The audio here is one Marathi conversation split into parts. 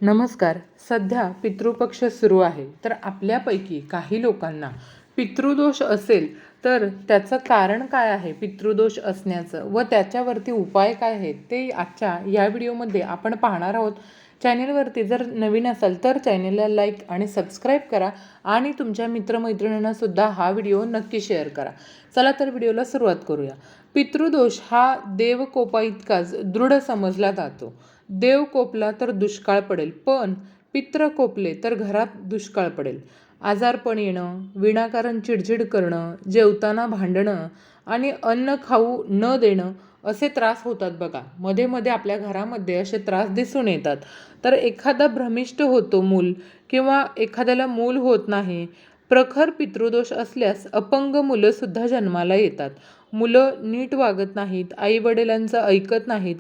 नमस्कार. सध्या पितृपक्ष सुरू आहे. तर आपल्यापैकी काही लोकांना पितृदोष असेल तर त्याचं कारण काय आहे पितृदोष असण्याचं व त्याच्यावरती उपाय काय आहेत ते आजच्या या व्हिडिओमध्ये आपण पाहणार आहोत. चॅनेलवरती जर नवीन असाल तर चॅनेलला लाईक आणि सबस्क्राईब करा आणि तुमच्या मित्रमैत्रिणींना सुद्धा हा व्हिडिओ नक्की शेअर करा. चला तर व्हिडिओला सुरुवात करूया. पितृदोष हा देवकोपाइतकाच दृढ समजला जातो. देव कोपला तर दुष्काळ पडेल, पण पित्र कोपले तर घरात दुष्काळ पडेल. आजारपण येणं, विनाकारण चिडचिड करणं, जेवताना भांडणं आणि अन्न खाऊ न देणं असे त्रास होतात बघा. मध्ये मध्ये आपल्या घरामध्ये असे त्रास दिसून येतात. तर एखादा भ्रमिष्ट होतो मूल किंवा एखाद्याला मूल होत नाही. प्रखर पितृदोष असल्यास अपंग मुलंसुद्धा जन्माला येतात. मुलं नीट वागत नाहीत, आईवडिलांचं ऐकत नाहीत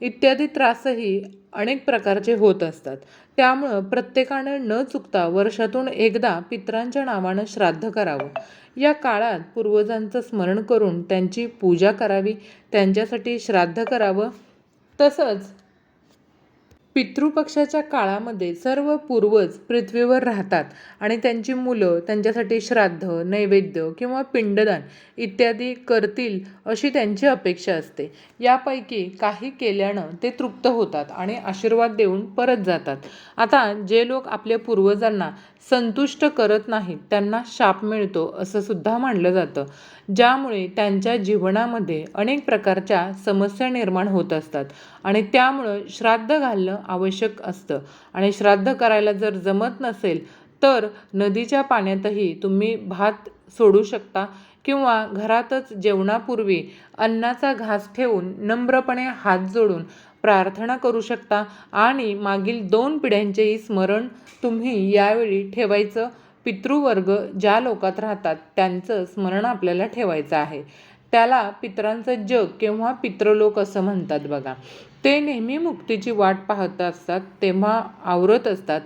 इत्यादी त्रासही अनेक प्रकारचे होत असतात. त्यामुळं प्रत्येकानं न चुकता वर्षातून एकदा पितरांच्या नावानं श्राद्ध करावं. या काळात पूर्वजांचं स्मरण करून त्यांची पूजा करावी, त्यांच्यासाठी श्राद्ध करावं. तसंच पितृपक्षाच्या काळामध्ये सर्व पूर्वज पृथ्वीवर राहतात आणि त्यांची मुलं त्यांच्यासाठी श्राद्ध, नैवेद्य किंवा पिंडदान इत्यादी करतील अशी त्यांची अपेक्षा असते. यापैकी काही केल्यानं ते तृप्त होतात आणि आशीर्वाद देऊन परत जातात. आता जे लोक आपल्या पूर्वजांना संतुष्ट करत नाहीत त्यांना शाप मिळतो असं सुद्धा मानलं जातं, ज्यामुळे त्यांच्या जीवनामध्ये अनेक प्रकारच्या समस्या निर्माण होत असतात आणि त्यामुळं श्राद्ध घालणं आवश्यक असतं. आणि श्राद्ध करायला जर जमत नसेल तर नदीच्या पाण्यातही तुम्ही भात सोडू शकता किंवा घरातच जेवणापूर्वी अन्नाचा घास ठेवून नम्रपणे हात जोडून प्रार्थना करू शकता आणि मागील 2 पिढ्यांचेही स्मरण तुम्ही यावेळी ठेवायचं. पितृवर्ग ज्या लोकात राहतात त्यांचं स्मरण आपल्याला ठेवायचं आहे. त्याला पितरांचं जग किंवा पितृलोक असं म्हणतात बघा. ते नेहमी मुक्तीची वाट पाहत असतात, तेव्हा आवरत असतात.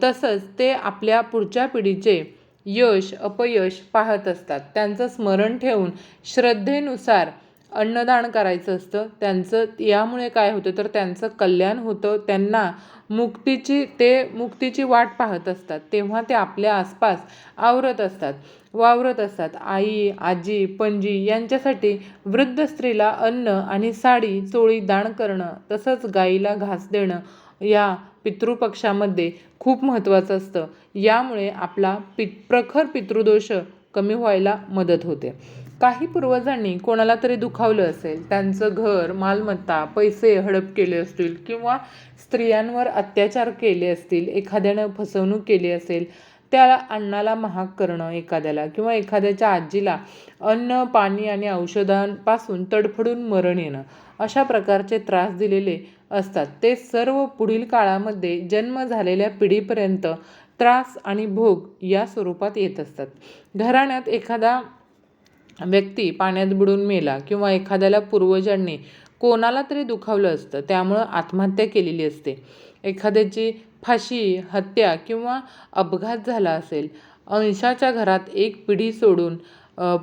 तसंच ते आपल्या पुढच्या पिढीचे यश अपयश पाहत असतात. त्यांचं स्मरण ठेवून श्रद्धेनुसार अन्नदान करायचं असतं त्यांचं. यामुळे काय होतं तर त्यांचं कल्याण होतं. त्यांना मुक्तीची वाट पाहत असतात, तेव्हा ते आपल्या आसपास वावरत असतात. आई आजी पणजी यांच्यासाठी वृद्ध स्त्रीला अन्न आणि साडी चोळी दान करणं, तसंच गाईला घास देणं या पितृपक्षामध्ये खूप महत्त्वाचं असतं. यामुळे आपला प्रखर पितृदोष कमी व्हायला मदत होते. काही पूर्वजांनी कोणाला तरी दुखावलं असेल, त्यांचं घर मालमत्ता पैसे हडप केले असतील किंवा स्त्रियांवर अत्याचार केले असतील, एखाद्यानं फसवणूक केली असेल, त्या अन्नाला महाग करणं एखाद्याला किंवा एखाद्याच्या आजीला अन्न पाणी आणि औषधांपासून तडफडून मरण येणं अशा प्रकारचे त्रास दिलेले असतात. ते सर्व पुढील काळामध्ये जन्म झालेल्या पिढीपर्यंत त्रास आणि भोग या स्वरूपात येत असतात. घराण्यात एखादा व्यक्ती पाण्यात बुडून मेला किंवा एखाद्याला पूर्वजांनी कोणाला तरी दुखावलं असतं, त्यामुळं आत्महत्या केलेली असते. एखाद्याची फाशी, हत्या किंवा अपघात झाला असेल, अंशाच्या घरात एक पिढी सोडून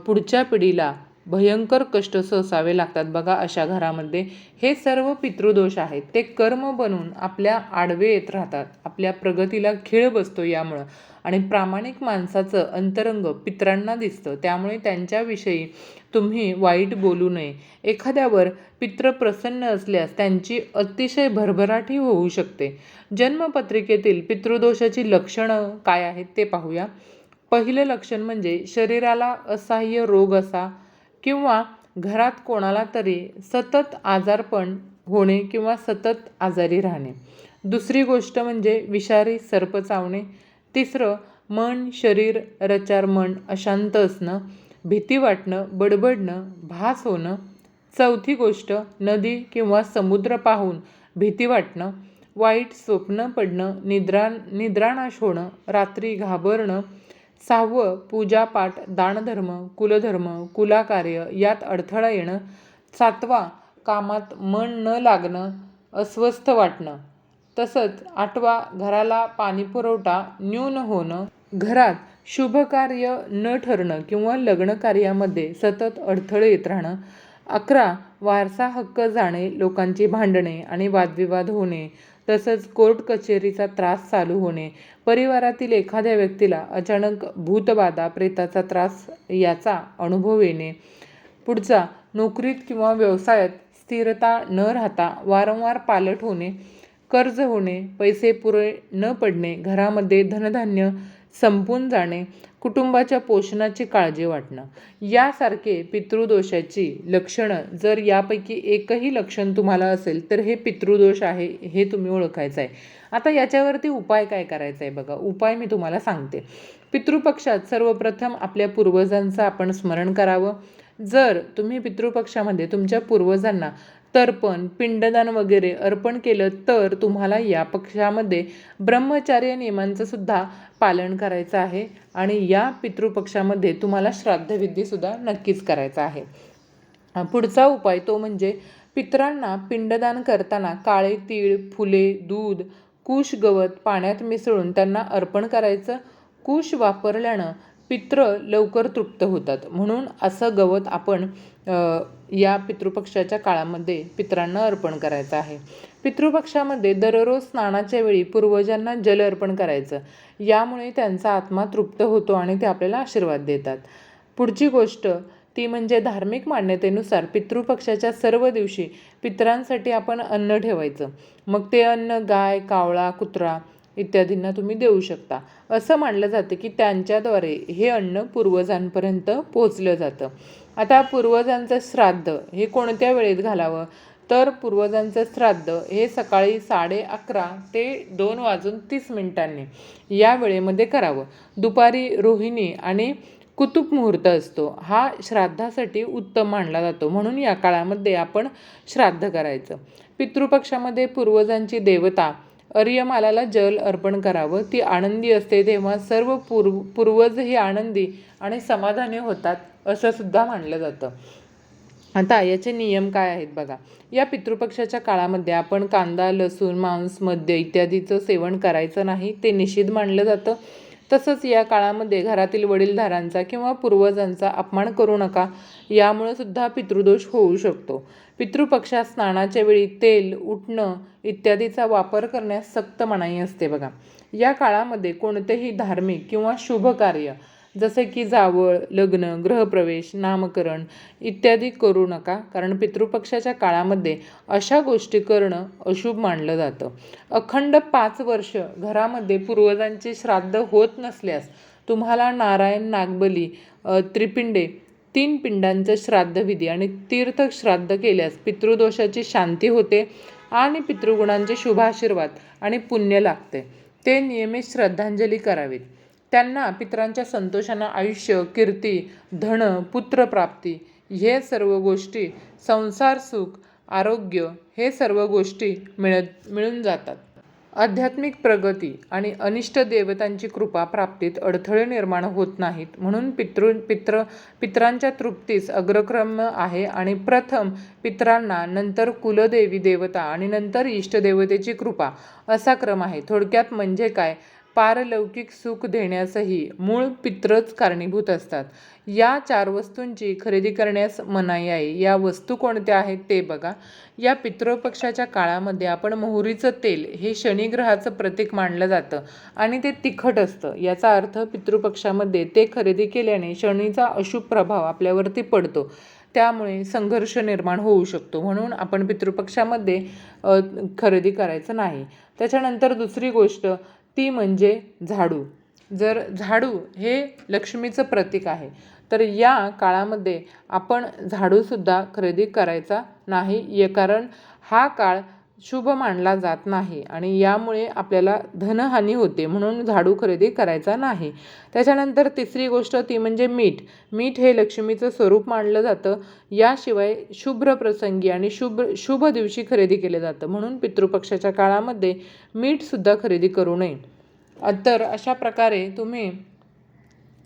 पुढच्या पिढीला भयंकर कष्ट सोसावे लागतात बघा अशा घरामध्ये. हे सर्व पितृदोष आहेत. ते कर्म बनून आपल्या आडवे येत राहतात. आपल्या प्रगतीला खीळ बसतो यामुळं. आणि प्रामाणिक माणसाचं अंतरंग पितरांना दिसतं, त्यामुळे त्यांच्याविषयी तुम्ही वाईट बोलू नये. एखाद्यावर पितृ प्रसन्न असल्यास त्यांची अतिशय भरभराटी होऊ शकते. जन्मपत्रिकेतील पितृदोषाची लक्षणं काय आहेत ते पाहूया. पहिलं लक्षण म्हणजे शरीराला असह्य रोग असा किंवा घरात कोणाला तरी सतत आजारपण होणे किंवा सतत आजारी राहणे. दुसरी गोष्ट म्हणजे विषारी सर्प चावणे. तिसरं मन शरीर रचारमण अशांत असणं, भीती वाटणं, बडबडणं, भास होणं. चौथी गोष्ट नदी किंवा समुद्र पाहून भीती वाटणं, वाईट स्वप्न पडणं, निद्रानाश होणं, रात्री घाबरणं. 6वं पूजापाठ दानधर्म कुलधर्म कुलाकार्य यात अडथळा येणं. 7वा कामात मन न लागणं, अस्वस्थ वाटणं. तसंच 8वा घराला पाणीपुरवठा न्यून होणं, घरात शुभकार्य न ठरणं किंवा लग्नकार्यामध्ये सतत अडथळे येत राहणं. 11 वारसा हक्क जाणे, लोकांची भांडणे आणि वादविवाद होणे. तसंच कोर्ट कचेरीचा त्रास चालू होणे, परिवारातील एखाद्या व्यक्तीला अचानक भूतबाधा प्रेताचा त्रास याचा अनुभव येणे. पुढचा, नोकरीत किंवा व्यवसायात स्थिरता न राहता वारंवार पालट होणे, कर्ज होणे, पैसे पुरे न पडणे, घरामध्ये धनधान्य संपून जाणे, कुटुंबाच्या पोषणाची काळजी वाटणं यासारखे पितृदोषाची लक्षणं. जर यापैकी एकही लक्षण तुम्हाला असेल तर हे पितृदोष आहे हे तुम्ही ओळखायचं आहे. आता याच्यावरती उपाय काय करायचा आहे बघा. उपाय मी तुम्हाला सांगते. पितृपक्षात सर्वप्रथम आपल्या पूर्वजांचं आपण स्मरण करावं. जर तुम्ही पितृपक्षामध्ये तुमच्या पूर्वजांना तर्पण, पिंडदान वगैरे अर्पण केलं तर तुम्हाला या पक्षामध्ये ब्रह्मचर्य नियमांचं सुद्धा पालन करायचं आहे आणि या पितृपक्षामध्ये तुम्हाला श्राद्धविधीसुद्धा नक्कीच करायचा आहे. पुढचा उपाय तो म्हणजे पितरांना पिंडदान करताना काळे तीळ, फुले, दूध, कुश गवत पाण्यात मिसळून त्यांना अर्पण करायचं. कुश वापरल्यानं पित्र लवकर तृप्त होतात, म्हणून असं गवत आपण या पितृपक्षाच्या काळामध्ये पितरांना अर्पण करायचं आहे. पितृपक्षामध्ये दररोज स्नानाच्या वेळी पूर्वजांना जल अर्पण करायचं. यामुळे त्यांचा आत्मा तृप्त होतो आणि ते आपल्याला आशीर्वाद देतात. पुढची गोष्ट ती म्हणजे धार्मिक मान्यतेनुसार पितृपक्षाच्या सर्व दिवशी पितरांसाठी आपण अन्न ठेवायचं. मग ते अन्न गाय, कावळा, कुत्रा इत्यादींना तुम्ही देऊ शकता. असं मानलं जातं की त्यांच्याद्वारे हे अन्न पूर्वजांपर्यंत पोचलं जातं. आता पूर्वजांचं श्राद्ध हे कोणत्या वेळेत घालावं तर पूर्वजांचं श्राद्ध हे सकाळी 11:30 ते 2:30 या वेळेमध्ये करावं. दुपारी रोहिणी आणि कुतुब मुहूर्त असतो. हा श्राद्धासाठी उत्तम मानला जातो, म्हणून या काळामध्ये आपण श्राद्ध करायचं. पितृपक्षामध्ये पूर्वजांची देवता अर्यमालाला जल अर्पण करावं. ती आनंदी असते तेव्हा सर्व पूर्वज हे आनंदी आणि समाधानी होतात असं सुद्धा मानलं जातं. आता याचे नियम काय आहेत बघा. या पितृपक्षाच्या काळामध्ये आपण कांदा, लसूण, मांस, मद्य इत्यादीचं सेवन करायचं नाही, ते निषिद्ध मानलं जातं. तसंच या काळामध्ये घरातील वडीलधारांचा किंवा पूर्वजांचा अपमान करू नका, यामुळे सुद्धा पितृदोष होऊ शकतो. पितृपक्षात स्नानाच्या वेळी तेल, उटणं इत्यादीचा वापर करण्यास सक्त मनाई असते बघा. या काळामध्ये कोणतेही धार्मिक किंवा शुभ कार्य जसे की जावळ, लग्न, गृहप्रवेश, नामकरण इत्यादी करू नका, कारण पितृपक्षाच्या काळामध्ये अशा गोष्टी करणं अशुभ मानलं जातं. अखंड 5 वर्ष घरामध्ये पूर्वजांचे श्राद्ध होत नसल्यास तुम्हाला नारायण, नागबली, त्रिपिंडे 3 पिंडांचं श्राद्धविधी आणि तीर्थ श्राद्ध केल्यास पितृदोषाची शांती होते आणि पितृगुणांचे शुभाशीर्वाद आणि पुण्य लागते. ते नियमित श्रद्धांजली करावीत. त्यांना पितरांच्या संतोषानं आयुष्य, कीर्ती, धन, पुत्रप्राप्ती हे सर्व गोष्टी, संसार सुख, आरोग्य हे सर्व गोष्टी मिळून जातात. आध्यात्मिक प्रगती आणि अनिष्ट देवतांची कृपा प्राप्तीत अडथळे निर्माण होत नाहीत, म्हणून पितरांच्या तृप्तीस अग्रक्रम आहे आणि प्रथम पितरांना, नंतर कुलदेवी देवता आणि नंतर इष्टदेवतेची कृपा असा क्रम आहे. थोडक्यात म्हणजे काय, पारलौकिक सुख देण्यासही मूळ पित्रच कारणीभूत असतात. या 4 वस्तूंची खरेदी करण्यास मनाई आहे. या वस्तू कोणत्या आहेत ते बघा. या पितृपक्षाच्या काळामध्ये आपण मोहरीचं तेल हे शनिग्रहाचं प्रतीक मानलं जातं आणि ते तिखट असतं. याचा अर्थ पितृपक्षामध्ये ते खरेदी केल्याने शनीचा अशुभ प्रभाव आपल्यावरती पडतो, त्यामुळे संघर्ष निर्माण होऊ शकतो, म्हणून आपण पितृपक्षामध्ये खरेदी करायचं नाही. त्याच्यानंतर दुसरी गोष्ट ती म्हणजे झाडू. जर झाडू हे लक्ष्मीचं प्रतीक आहे तर या काळामध्ये आपण झाडूसुद्धा खरेदी करायचा नाही, कारण हा काळ शुभ मानला जात नाही आणि यामुळे आपल्याला धनहानी होते, म्हणून झाडू खरेदी करायचा नाही. त्याच्यानंतर तिसरी गोष्ट ती म्हणजे मीठ. मीठ हे लक्ष्मीचं स्वरूप मानलं जातं. याशिवाय शुभ्र प्रसंगी आणि शुभ दिवशी खरेदी केलं जातं, म्हणून पितृपक्षाच्या काळामध्ये मीठसुद्धा खरेदी करू नये. तर अशा प्रकारे तुम्ही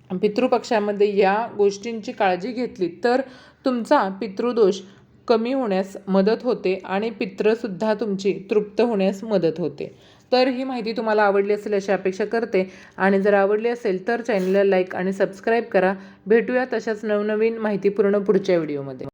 पितृपक्षामध्ये या गोष्टींची काळजी घेतली तर तुमचा पितृदोष कमी होण्यास मदत होते आणि पित्रसुद्धा तुमची तृप्त होण्यास मदत होते. तर ही माहिती तुम्हाला आवडली असेल अशी अपेक्षा करते आणि जर आवडली असेल तर चॅनलला लाईक आणि सबस्क्राईब करा. भेटूया तशाच नवनवीन माहितीपूर्ण पुढच्या व्हिडिओमध्ये.